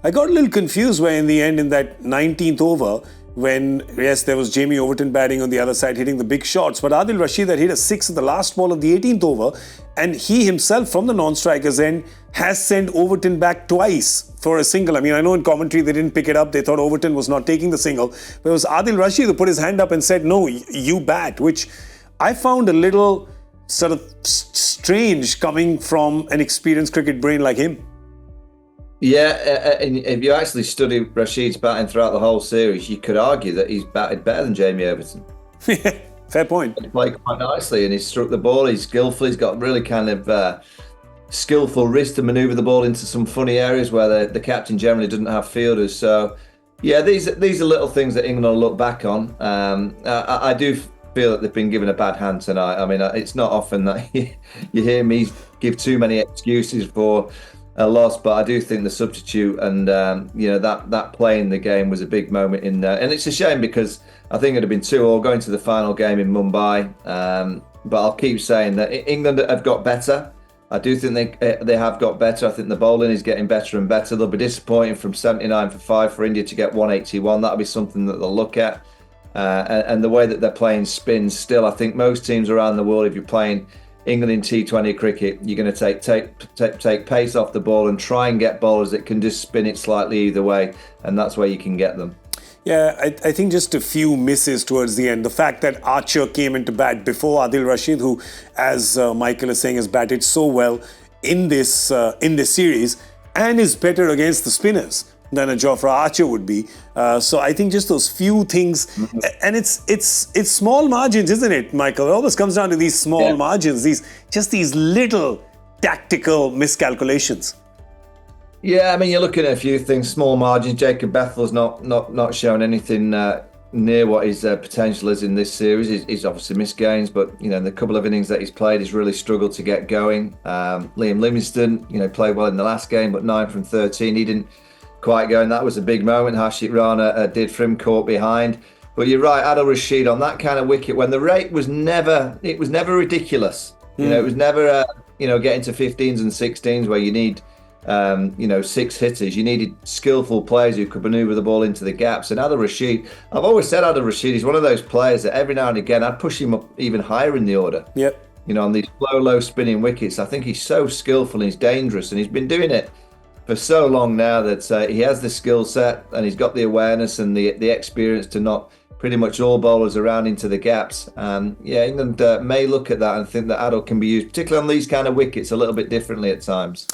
I got a little confused where in the end, in that 19th over, when, yes, there was Jamie Overton batting on the other side, hitting the big shots, but Adil Rashid had hit a 6 at the last ball of the 18th over, and he himself, from the non-striker's end, has sent Overton back twice for a single. I mean, I know in commentary they didn't pick it up, they thought Overton was not taking the single, but it was Adil Rashid who put his hand up and said, no, you bat, which I found a little sort of strange coming from an experienced cricket brain like him. Yeah, and if you actually study Rashid's batting throughout the whole series, you could argue that he's batted better than Jamie Overton. Fair point. He played quite nicely and he struck the ball, he's skillful, he's got really kind of skillful wrist to manoeuvre the ball into some funny areas where the captain generally doesn't have fielders. So, yeah, these are little things that England will look back on. I do feel that they've been given a bad hand tonight. I mean, it's not often that you hear me give too many excuses for a loss, but I do think the substitute and that play in the game was a big moment in there, and it's a shame because I think it'd have been 2-2 going to the final game in Mumbai. But I'll keep saying that England have got better. I do think they have got better. I think the bowling is getting better and better. They'll be disappointing from 79 for 5 for India to get 181. That'll be something that they'll look at. And the way that they're playing spins still, I think most teams around the world, if you're playing England in T20 cricket, you're going to take pace off the ball and try and get bowlers that can just spin it slightly either way, and that's where you can get them. Yeah, I think just a few misses towards the end. The fact that Archer came into bat before Adil Rashid, who, as Michael is saying, has batted so well in this series and is better against the spinners than a Jofra Archer would be. So I think just those few things, and it's small margins, isn't it, Michael? It always comes down to these small margins, these little tactical miscalculations. Yeah, I mean, you're looking at a few things, small margins. Jacob Bethel's not shown anything near what his potential is in this series. He's obviously missed games, but in the couple of innings that he's played, he's really struggled to get going. Liam Livingstone, played well in the last game, but 9 from 13, he didn't quite go, and that was a big moment. Harshit Rana did for him, caught behind. But you're right, Adil Rashid on that kind of wicket when the rate was never ridiculous. It was never getting to 15s and 16s where you need 6 hitters. You needed skillful players who could manoeuvre the ball into the gaps. And Adil Rashid, I've always said Adil Rashid is one of those players that every now and again I'd push him up even higher in the order. Yep. On these low spinning wickets. I think he's so skillful and he's dangerous, and he's been doing it for so long now that he has the skill set and he's got the awareness and the experience to knock pretty much all bowlers around into the gaps. England may look at that and think that Adil can be used, particularly on these kind of wickets, a little bit differently at times.